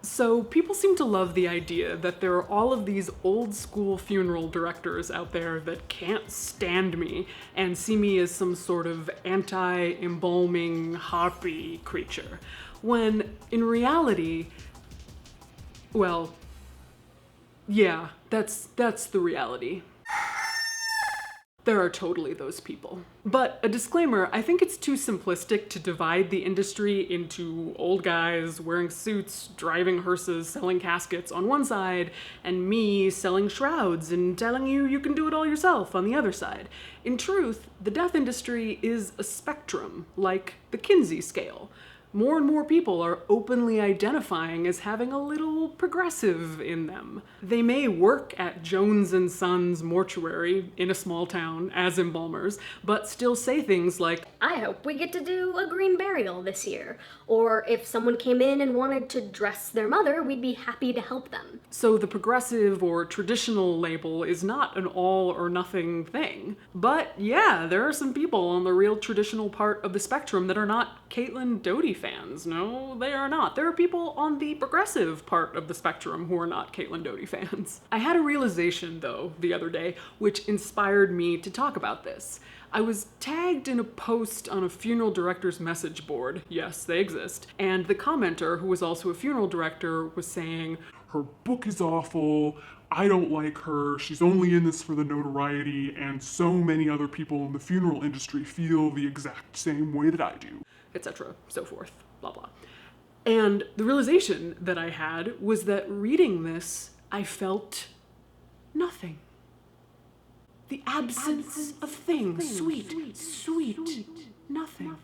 So people seem to love the idea that there are all of these old school funeral directors out there that can't stand me and see me as some sort of anti-embalming harpy creature, when in reality, well, yeah, that's the reality. There are totally those people. But a disclaimer, I think it's too simplistic to divide the industry into old guys wearing suits, driving hearses, selling caskets on one side, and me selling shrouds and telling you you can do it all yourself on the other side. In truth, the death industry is a spectrum, like the Kinsey scale. More and more people are openly identifying as having a little progressive in them. They may work at Jones & Sons mortuary in a small town as embalmers, but still say things like, I hope we get to do a green burial this year. Or if someone came in and wanted to dress their mother, we'd be happy to help them. So the progressive or traditional label is not an all or nothing thing. But yeah, there are some people on the real traditional part of the spectrum that are not Caitlin Doughty fans. No, they are not. There are people on the progressive part of the spectrum who are not Caitlin Doughty fans. I had a realization, though, the other day, which inspired me to talk about this. I was tagged in a post on a funeral director's message board. Yes, they exist. And the commenter, who was also a funeral director, was saying, her book is awful, I don't like her, she's only in this for the notoriety, and so many other people in the funeral industry feel the exact same way that I do. Etc., so forth, blah blah. And the realization that I had was that reading this, I felt nothing. The absence of things. Sweet, nothing.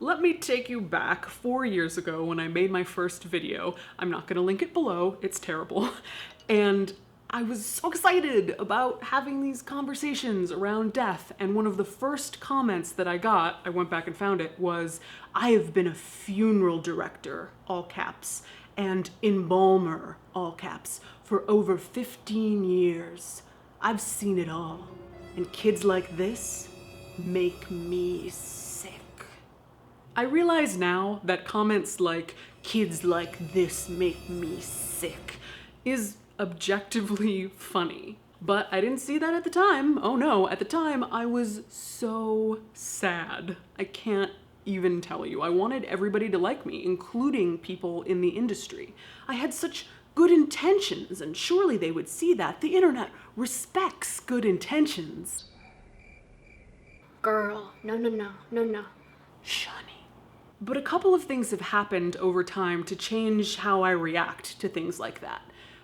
Let me take you back 4 years ago when I made my first video. I'm not gonna link it below, it's terrible. And I was so excited about having these conversations around death, and one of the first comments that I got, I went back and found it, was, I have been a funeral director, all caps, and embalmer, all caps, for over 15 years. I've seen it all, and kids like this make me sick. I realize now that comments like, kids like this make me sick, is objectively funny. But I didn't see that at the time. Oh no, at the time I was so sad. I can't even tell you. I wanted everybody to like me, including people in the industry. I had such good intentions, and surely they would see that. The internet respects good intentions. Girl, no. Shunny. But a couple of things have happened over time to change how I react to things like that.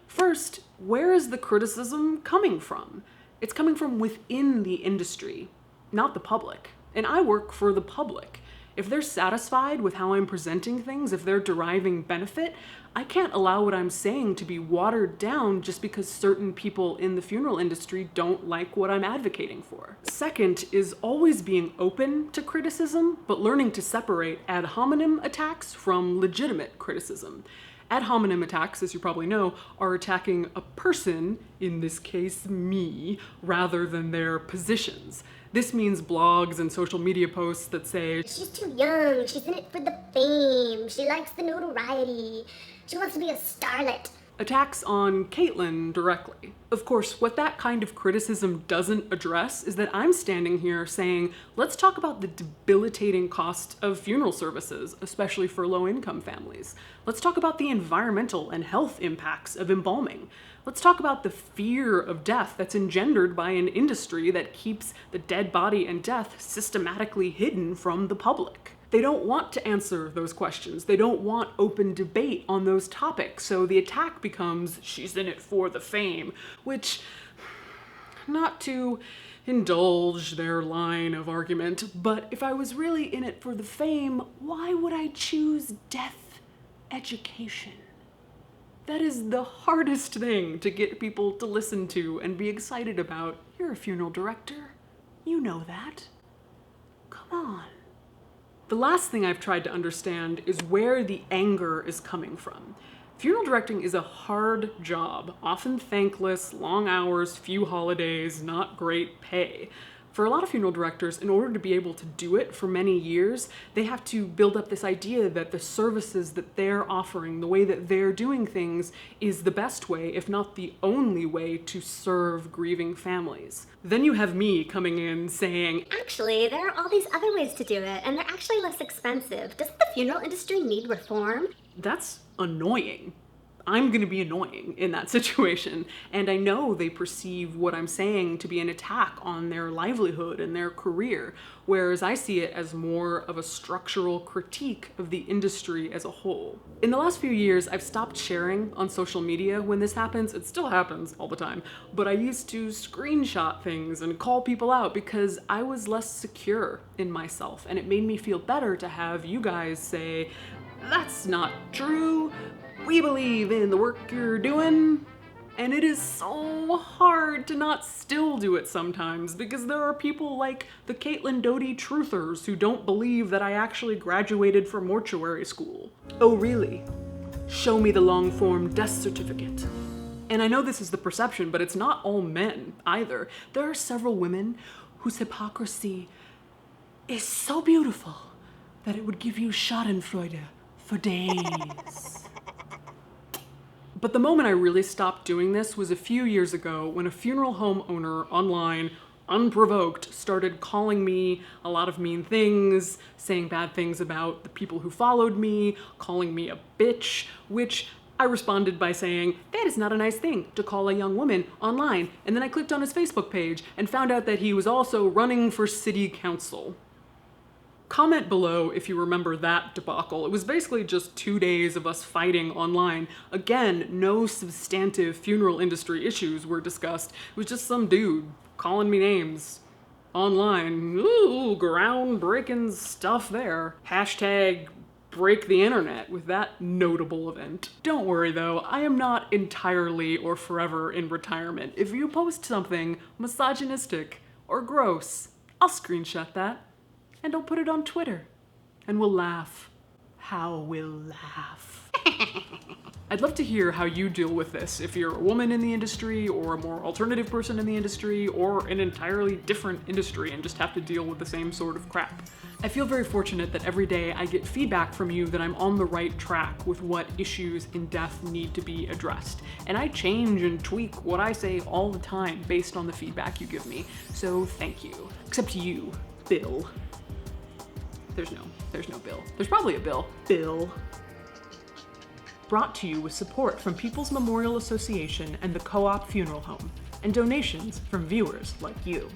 First, where is the criticism coming from? It's coming from within the industry, not the public. And I work for the public. If they're satisfied with how I'm presenting things, if they're deriving benefit, I can't allow what I'm saying to be watered down just because certain people in the funeral industry don't like what I'm advocating for. Second is always being open to criticism, but learning to separate ad hominem attacks from legitimate criticism. Ad hominem attacks, as you probably know, are attacking a person, in this case me, rather than their positions. This means blogs and social media posts that say, she's too young, she's in it for the fame, she likes the notoriety, she wants to be a starlet. Attacks on Caitlin directly. Of course, what that kind of criticism doesn't address is that I'm standing here saying, let's talk about the debilitating cost of funeral services, especially for low-income families. Let's talk about the environmental and health impacts of embalming. Let's talk about the fear of death that's engendered by an industry that keeps the dead body and death systematically hidden from the public. They don't want to answer those questions. They don't want open debate on those topics. So the attack becomes, she's in it for the fame, which, not to indulge their line of argument, but if I was really in it for the fame, why would I choose death education? That is the hardest thing to get people to listen to and be excited about. You're a funeral director. You know that. Come on. The last thing I've tried to understand is where the anger is coming from. Funeral directing is a hard job, often thankless, long hours, few holidays, not great pay. For a lot of funeral directors, in order to be able to do it for many years, they have to build up this idea that the services that they're offering, the way that they're doing things, is the best way, if not the only way, to serve grieving families. Then you have me coming in saying, Actually, there are all these other ways to do it, and they're actually less expensive. Doesn't the funeral industry need reform? that's annoying. I'm gonna be annoying in that situation, and I know they perceive what I'm saying to be an attack on their livelihood and their career, whereas I see it as more of a structural critique of the industry as a whole. In the last few years, I've stopped sharing on social media when this happens. It still happens all the time, but I used to screenshot things and call people out because I was less secure in myself, and it made me feel better to have you guys say, "That's not true. We believe in the work you're doing." And it is so hard to not still do it sometimes because there are people like the Doughty truthers who don't believe that I actually graduated from mortuary school. Oh really? Show me the long-form death certificate. And I know this is the perception, but it's not all men either. There are several women whose hypocrisy is so beautiful that it would give you schadenfreude for days. But the moment I really stopped doing this was a few years ago when a funeral home owner online, unprovoked, started calling me a lot of mean things, saying bad things about the people who followed me, calling me a bitch, which I responded by saying, that is not a nice thing to call a young woman online. And then I clicked on his Facebook page and found out that he was also running for city council. Comment below if you remember that debacle. It was basically just 2 days of us fighting online. Again, no substantive funeral industry issues were discussed. It was just some dude calling me names online. Ooh, groundbreaking stuff there. Hashtag break the internet with that notable event. Don't worry though, I am not entirely or forever in retirement. If you post something misogynistic or gross, I'll screenshot that. And I'll put it on Twitter. And we'll laugh. How we'll laugh. I'd love to hear how you deal with this if you're a woman in the industry or a more alternative person in the industry or an entirely different industry and just have to deal with the same sort of crap. I feel very fortunate that every day I get feedback from you that I'm on the right track with what issues in death need to be addressed. And I change and tweak what I say all the time based on the feedback you give me. So thank you. Except you, Bill. There's no Bill. There's probably a Bill. Bill. Brought to you with support from People's Memorial Association and the Co-op Funeral Home, and donations from viewers like you.